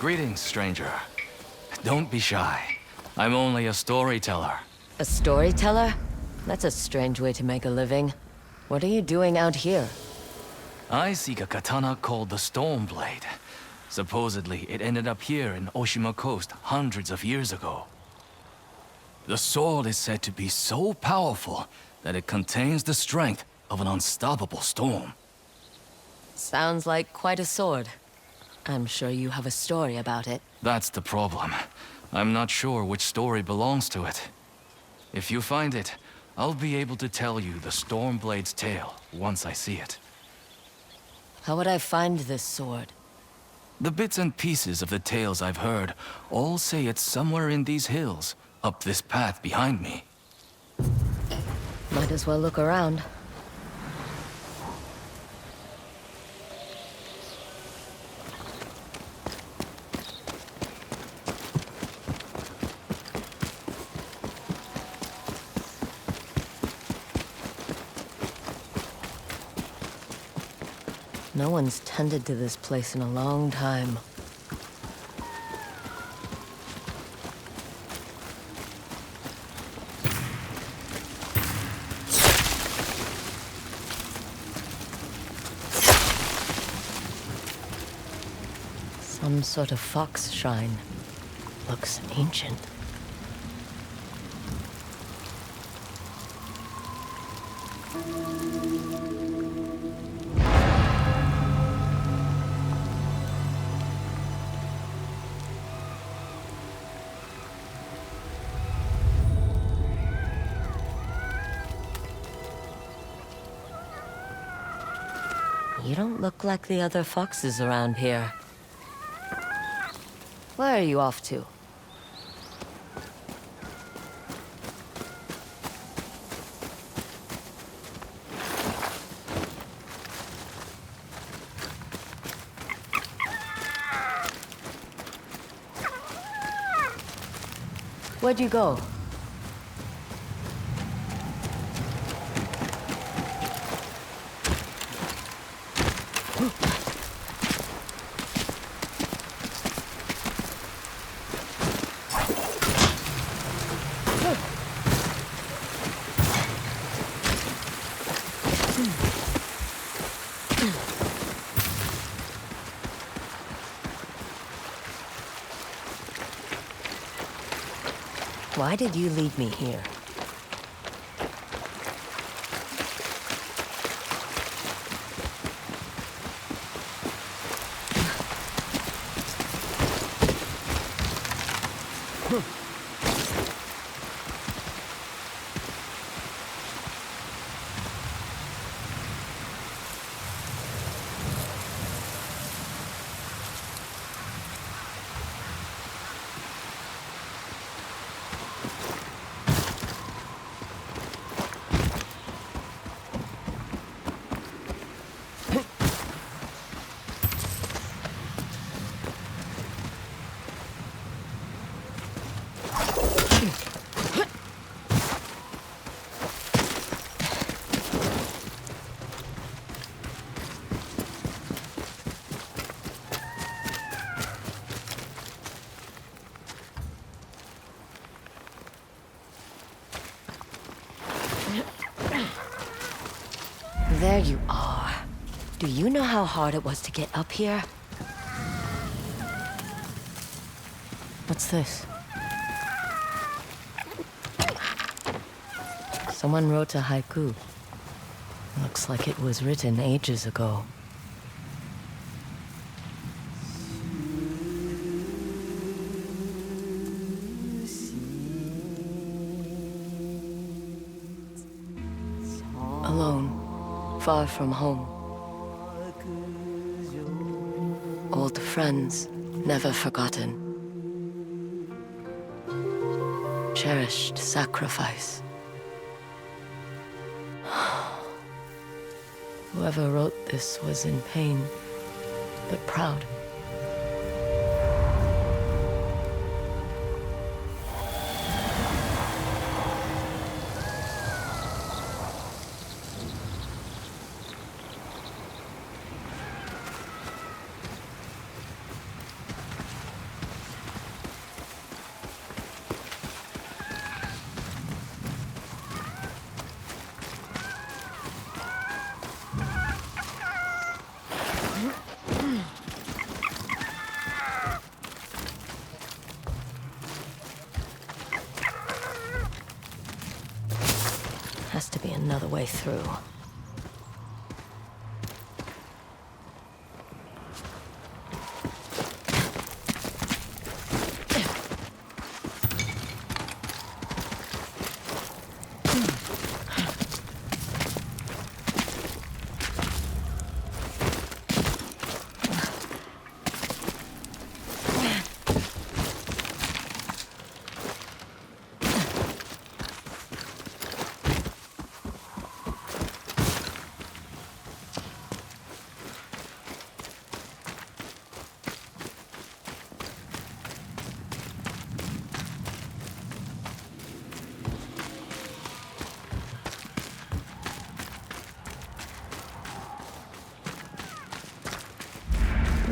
Greetings, stranger. Don't be shy. I'm only a storyteller. A storyteller? That's a strange way to make a living. What are you doing out here? I seek a katana called the Stormblade. Supposedly, it ended up here in Oshima Coast hundreds of years ago. The sword is said to be so powerful that it contains the strength of an unstoppable storm. Sounds like quite a sword. I'm sure you have a story about it. That's the problem. I'm not sure which story belongs to it. If you find it, I'll be able to tell you the Stormblade's tale once I see it. How would I find this sword? The bits and pieces of the tales I've heard all say it's somewhere in these hills, up this path behind me. Might as well look around. No one's tended to this place in a long time. Some sort of fox shrine. Looks ancient. You don't look like the other foxes around here. Where are you off to? Where'd you go? Why did you lead me here? There you are. Do you know how hard it was to get up here? What's this? Someone wrote a haiku. Looks like it was written ages ago. Alone. Far from home. Old friends, never forgotten. Cherished sacrifice. Whoever wrote this was in pain, but proud. another way through.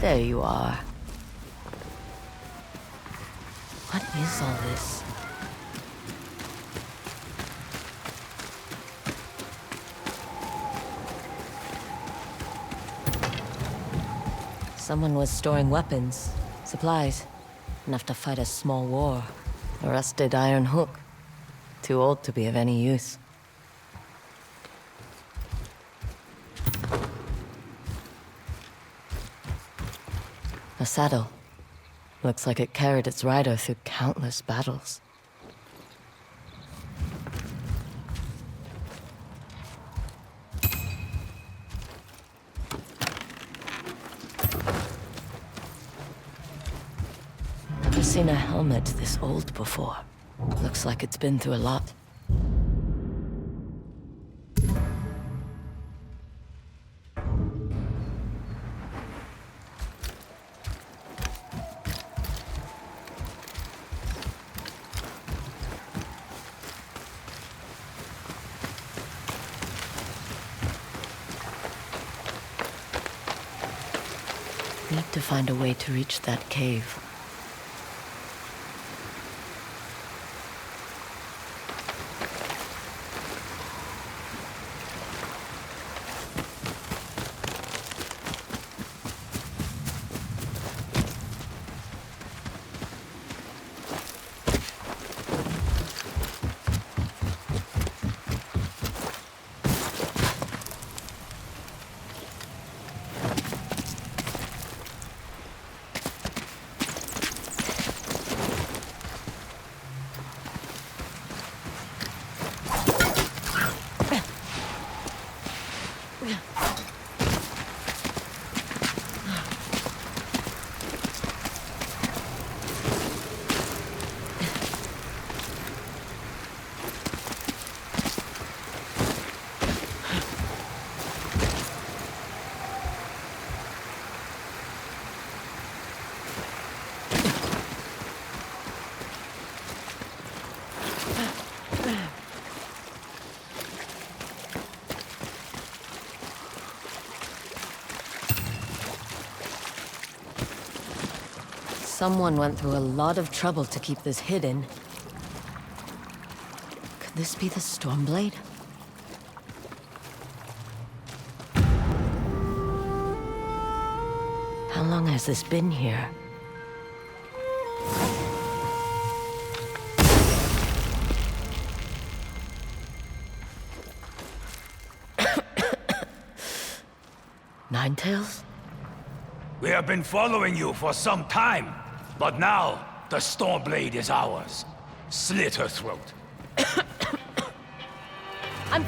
There you are. What is all this? Someone was storing weapons, supplies, enough to fight a small war. A rusted iron hook. Too old to be of any use. A saddle. Looks like it carried its rider through countless battles. Never seen a helmet this old before. Looks like it's been through a lot. Need to find a way to reach that cave. Someone went through a lot of trouble to keep this hidden. Could this be the Stormblade? How long has this been here? Ninetales? We have been following you for some time, but now the Stormblade is ours. Slit her throat. I'm...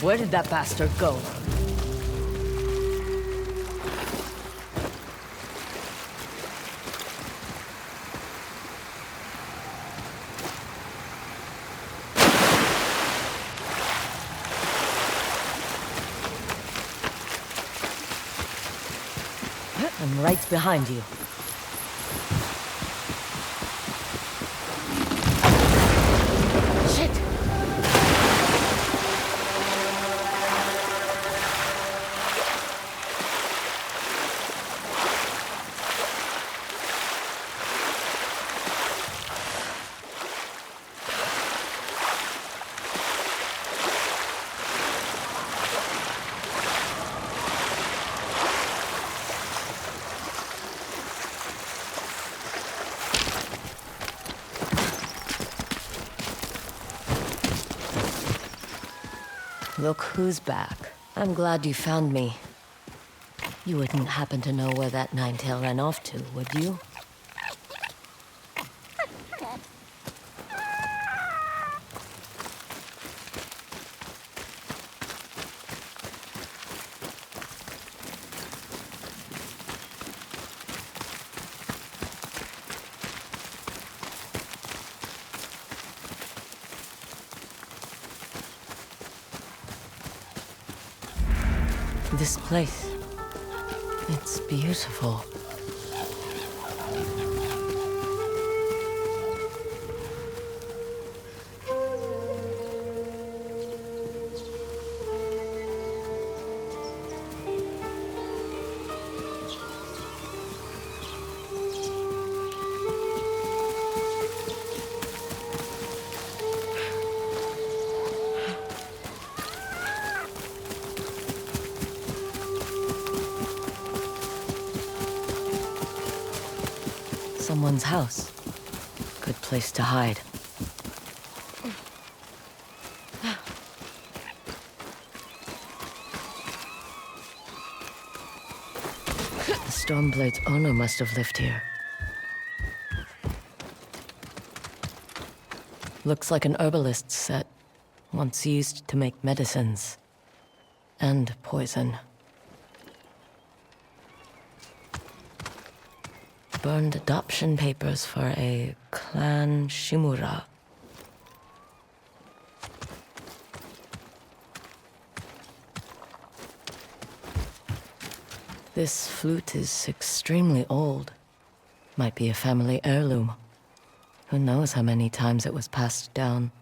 Where did that bastard go? I'm right behind you. Shit! Look who's back. I'm glad you found me. You wouldn't happen to know where that nine-tail ran off to, would you? This place, it's beautiful. Someone's house. Good place to hide. The Stormblade's owner must have lived here. Looks like an herbalist's set, once used to make medicines. And poison. Burned adoption papers for a clan Shimura. This flute is extremely old. Might be a family heirloom. Who knows how many times it was passed down.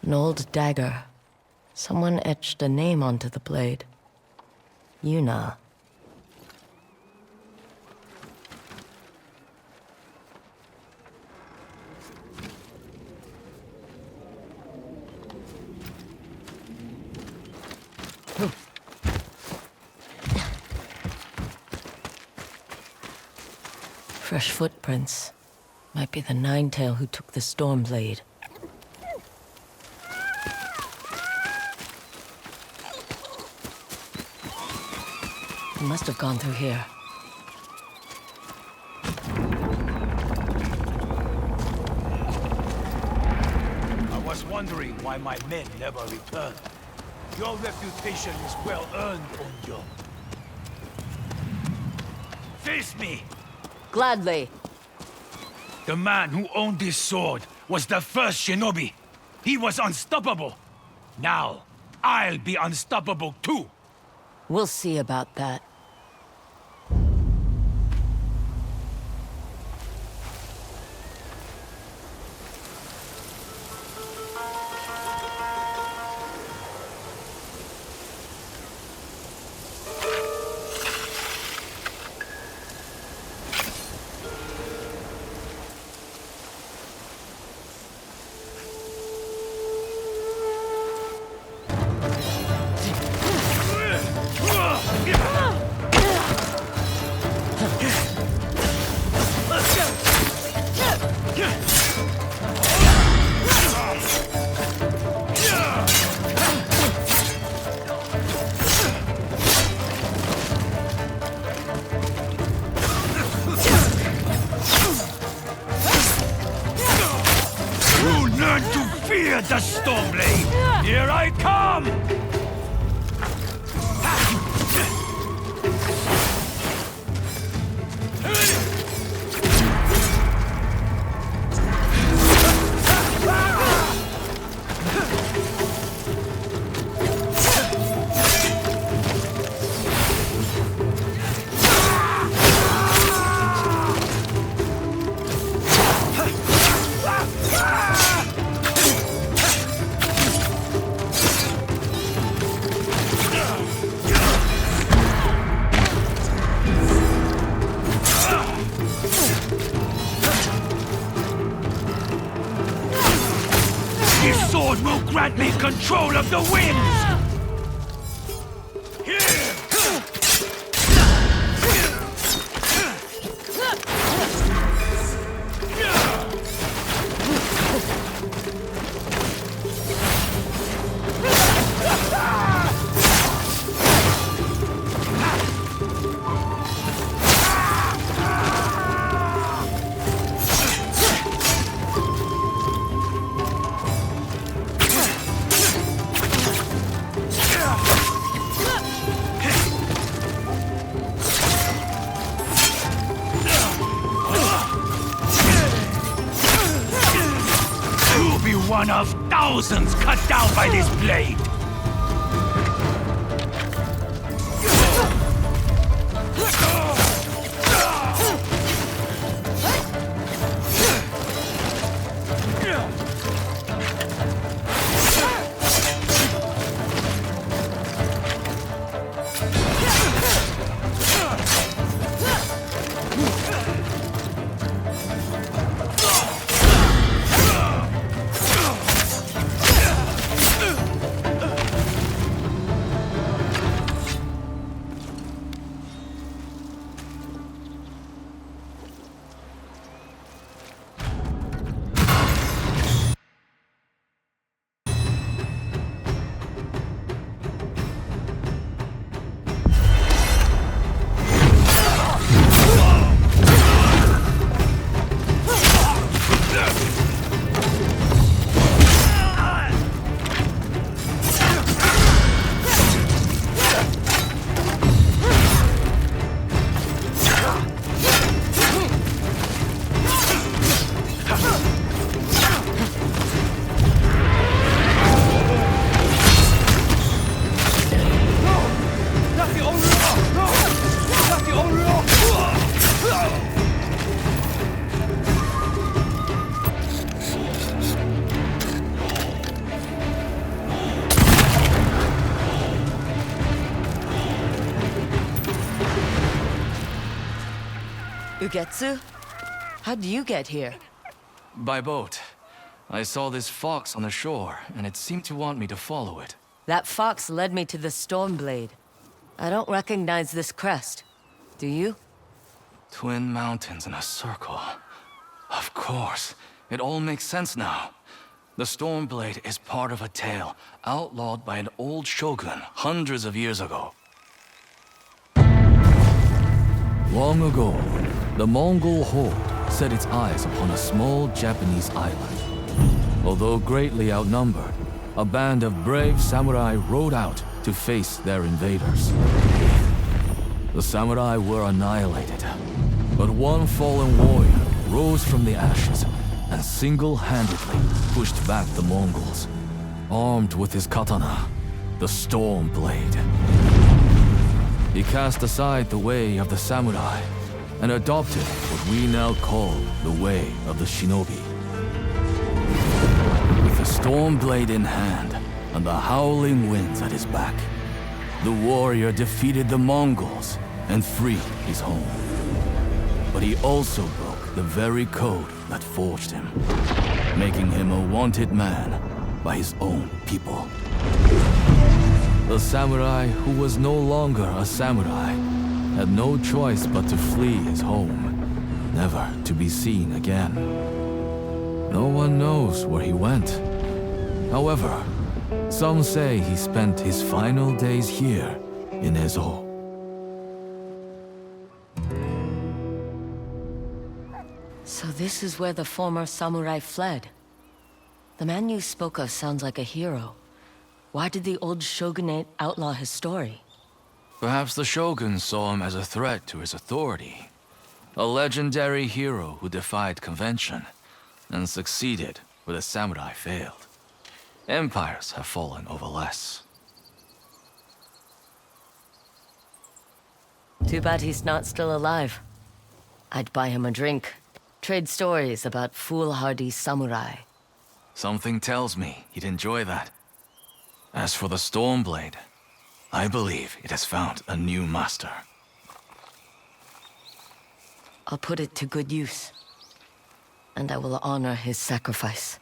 An old dagger. Someone etched a name onto the blade. Yuna. Fresh footprints. Might be the Nine-Tail who took the Stormblade. He must have gone through here. I was wondering why my men never returned. Your reputation is well earned, Onjo. Face me! Gladly. The man who owned this sword was the first shinobi. He was unstoppable. Now, I'll be unstoppable too. We'll see about that. Learn to fear the Stormblade! Here I come! sword will grant me control of the winds! One of thousands cut down by this blade! Ugetsu? How'd you get here? By boat. I saw this fox on the shore, and it seemed to want me to follow it. That fox led me to the Stormblade. I don't recognize this crest. Do you? Twin mountains in a circle. Of course. It all makes sense now. The Stormblade is part of a tale outlawed by an old shogun hundreds of years ago. Long ago, the Mongol horde set its eyes upon a small Japanese island. Although greatly outnumbered, a band of brave samurai rode out to face their invaders. The samurai were annihilated, but one fallen warrior rose from the ashes and single-handedly pushed back the Mongols, armed with his katana, the Stormblade. He cast aside the way of the samurai and adopted what we now call the way of the shinobi. With the Stormblade in hand and the howling winds at his back, the warrior defeated the Mongols and freed his home. But he also broke the very code that forged him, making him a wanted man by his own people. The samurai who was no longer a samurai had no choice but to flee his home, never to be seen again. No one knows where he went. However, some say he spent his final days here in Ezo. So this is where the former samurai fled. The man you spoke of sounds like a hero. Why did the old shogunate outlaw his story? Perhaps the shogun saw him as a threat to his authority. A legendary hero who defied convention and succeeded where the samurai failed. Empires have fallen over less. Too bad he's not still alive. I'd buy him a drink. Trade stories about foolhardy samurai. Something tells me he'd enjoy that. As for the Stormblade, I believe it has found a new master. I'll put it to good use. And I will honor his sacrifice.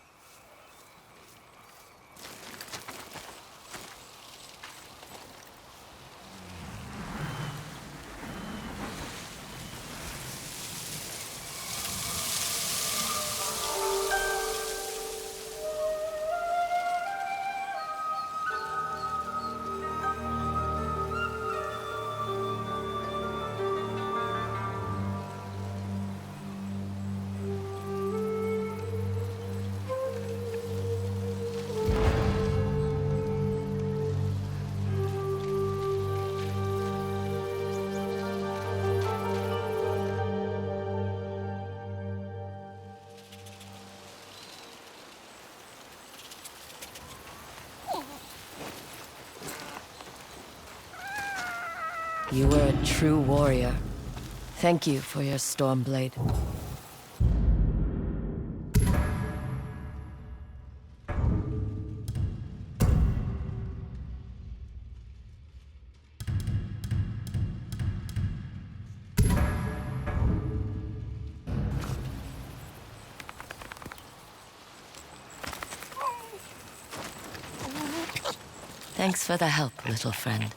You were a true warrior. Thank you for your Stormblade. Thanks for the help, little friend.